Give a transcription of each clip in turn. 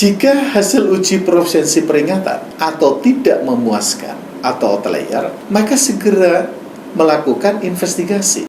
Jika hasil uji profesiensi peringatan atau tidak memuaskan atau outlier, maka segera melakukan investigasi.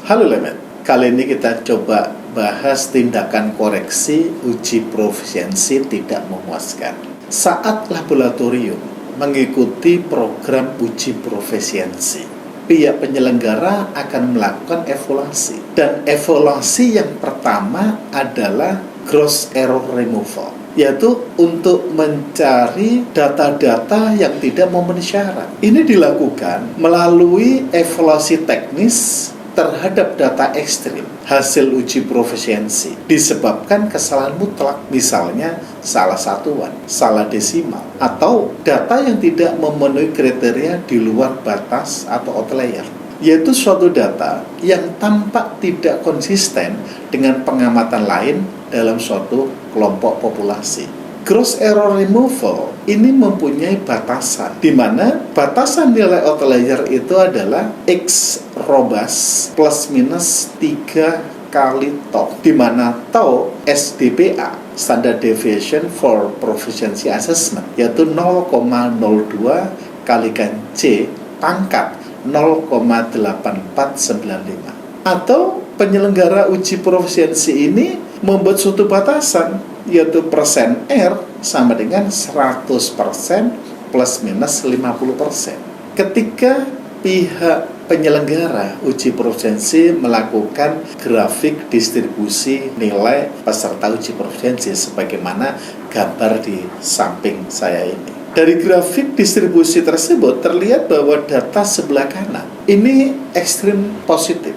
Halo Lemet, kali ini kita coba bahas tindakan koreksi uji profesiensi tidak memuaskan. Saat laboratorium mengikuti program uji profesiensi, pihak penyelenggara akan melakukan evaluasi. Dan evaluasi yang pertama adalah gross error removal, yaitu untuk mencari data-data yang tidak memenuhi syarat. Ini dilakukan melalui evaluasi teknis terhadap data ekstrim hasil uji profesiensi disebabkan kesalahan mutlak, misalnya salah satuan, salah desimal, atau data yang tidak memenuhi kriteria di luar batas atau outlier, yaitu suatu data yang tampak tidak konsisten dengan pengamatan lain dalam suatu kelompok populasi. Gross error removal ini mempunyai batasan, di mana batasan nilai outlier itu adalah X robust plus minus 3 kali tau, di mana tau SDPA, Standard Deviation for Proficiency Assessment, yaitu 0,02 kalikan C pangkat 0,8495. Atau penyelenggara uji profesiensi ini membuat suatu batasan, yaitu persen R sama dengan 100% plus minus 50%. Ketika pihak penyelenggara uji profesiensi melakukan grafik distribusi nilai peserta uji profesiensi sebagaimana gambar di samping saya ini. Dari grafik distribusi tersebut terlihat bahwa data sebelah kanan ini ekstrim positif,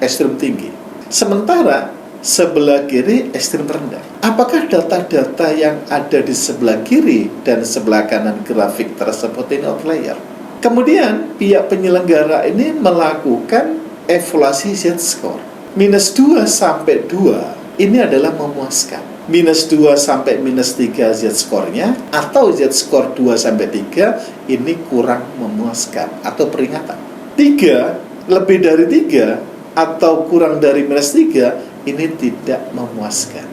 ekstrim tinggi. Sementara sebelah kiri ekstrim rendah. Apakah data-data yang ada di sebelah kiri dan sebelah kanan grafik tersebut ini outlier? Kemudian pihak penyelenggara ini melakukan evaluasi Z-score. Minus 2 sampai 2 ini adalah memuaskan. Minus 2 sampai minus 3 Z-score-nya atau Z-score 2 sampai 3 ini kurang memuaskan atau peringatan. 3 lebih dari 3 atau kurang dari minus 3 ini tidak memuaskan.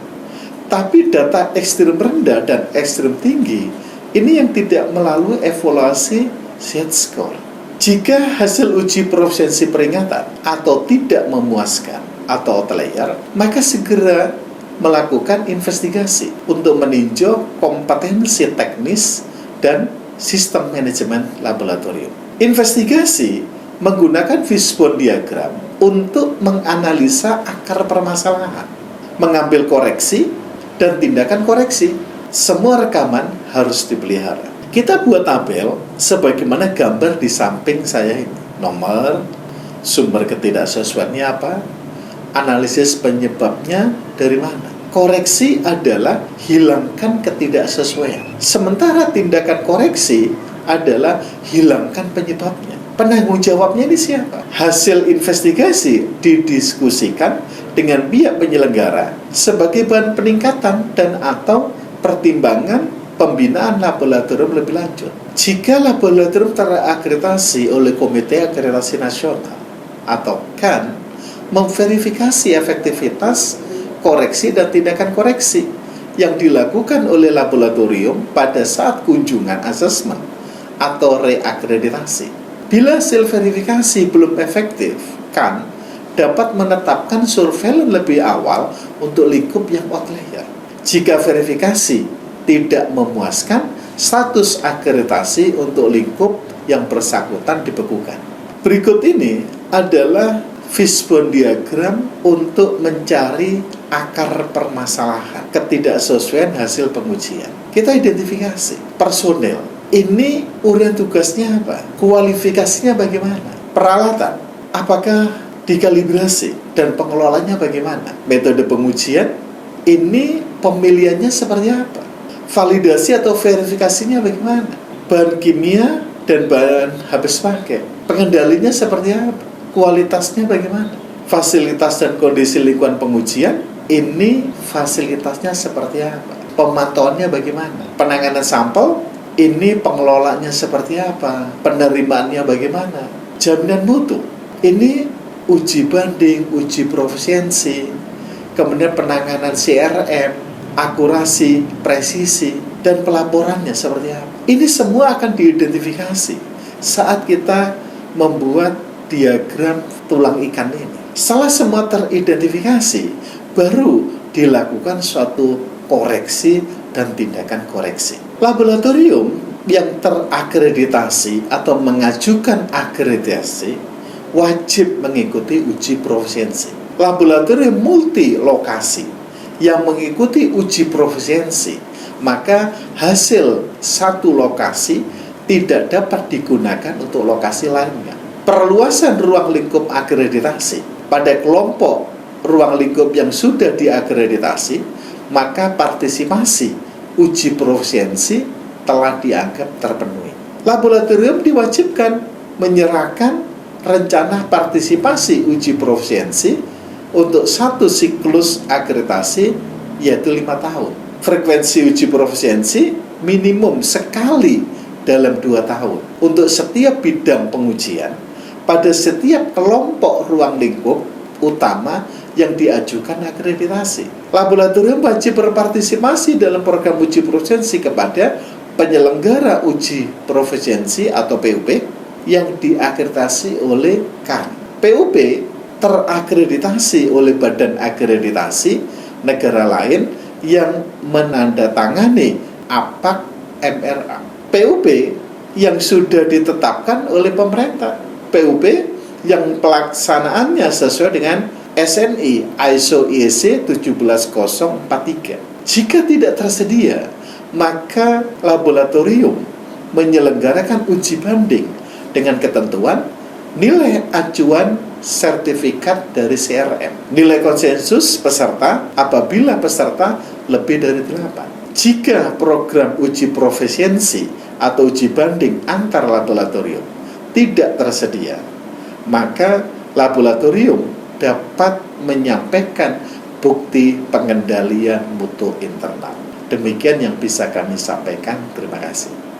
Tapi data ekstrem rendah dan ekstrem tinggi ini yang tidak melalui evaluasi Z-score. Jika hasil uji profesiensi peringatan atau tidak memuaskan atau outlier, maka segera melakukan investigasi untuk meninjau kompetensi teknis dan sistem manajemen laboratorium. Investigasi menggunakan fishbone diagram untuk menganalisa akar permasalahan, mengambil koreksi dan tindakan koreksi. Semua rekaman harus dipelihara. Kita buat tabel sebagaimana gambar di samping saya ini. Nomor, sumber ketidaksesuaiannya apa, analisis penyebabnya dari mana. Koreksi adalah hilangkan ketidaksesuaian. Sementara tindakan koreksi adalah hilangkan penyebabnya. Penanggung jawabnya ini siapa? Hasil investigasi didiskusikan dengan pihak penyelenggara sebagai bahan peningkatan dan atau pertimbangan pembinaan laboratorium lebih lanjut. Jika laboratorium terakreditasi oleh Komite Akreditasi Nasional atau KAN, memverifikasi efektivitas koreksi dan tindakan koreksi yang dilakukan oleh laboratorium pada saat kunjungan asesmen atau reakreditasi. Bila hasil verifikasi belum efektif, KAN dapat menetapkan surveillance lebih awal untuk lingkup yang outlier. Jika verifikasi tidak memuaskan, status akreditasi untuk lingkup yang bersangkutan dibekukan. Berikut ini adalah fishbone diagram untuk mencari akar permasalahan ketidaksesuaian hasil pengujian. Kita identifikasi personel. Ini urian tugasnya apa? Kualifikasinya bagaimana? Peralatan, apakah dikalibrasi? Dan pengelolanya bagaimana? Metode pengujian, ini pemilihannya seperti apa? Validasi atau verifikasinya bagaimana? Bahan kimia dan bahan habis pakai, pengendalinya seperti apa? Kualitasnya bagaimana? Fasilitas dan kondisi lingkungan pengujian, ini fasilitasnya seperti apa? Pemantauannya bagaimana? Penanganan sampel, Ini pengelolanya seperti apa? Penerimaannya bagaimana? Jaminan mutu. Ini uji banding, uji profisiensi, kemudian penanganan CRM, akurasi, presisi, dan pelaporannya seperti apa. Ini semua akan diidentifikasi saat kita membuat diagram tulang ikan ini. Setelah semua teridentifikasi, baru dilakukan suatu koreksi dan tindakan koreksi. Laboratorium yang terakreditasi atau mengajukan akreditasi wajib mengikuti uji profisiensi. Laboratorium multi lokasi yang mengikuti uji profisiensi, maka hasil satu lokasi tidak dapat digunakan untuk lokasi lainnya. Perluasan ruang lingkup akreditasi pada kelompok ruang lingkup yang sudah diakreditasi, maka partisipasi uji profisiensi telah dianggap terpenuhi. Laboratorium diwajibkan menyerahkan rencana partisipasi uji profisiensi untuk satu siklus akreditasi, yaitu 5 tahun. Frekuensi uji profisiensi minimum sekali dalam 2 tahun untuk setiap bidang pengujian pada setiap kelompok ruang lingkup utama yang diajukan akreditasi. Laboratorium wajib berpartisipasi dalam program uji profisiensi kepada penyelenggara uji profisiensi atau PUP yang diakreditasi oleh KAN. PUP terakreditasi oleh badan akreditasi negara lain yang menandatangani APAK MRA. PUP yang sudah ditetapkan oleh pemerintah. PUP yang pelaksanaannya sesuai dengan SNI ISO IEC 17043. Jika tidak tersedia, maka laboratorium menyelenggarakan uji banding dengan ketentuan nilai acuan sertifikat dari CRM, nilai konsensus peserta apabila peserta lebih dari 8. Jika program uji profisiensi atau uji banding antar laboratorium tidak tersedia, maka laboratorium dapat menyampaikan bukti pengendalian mutu internal. Demikian yang bisa kami sampaikan. Terima kasih.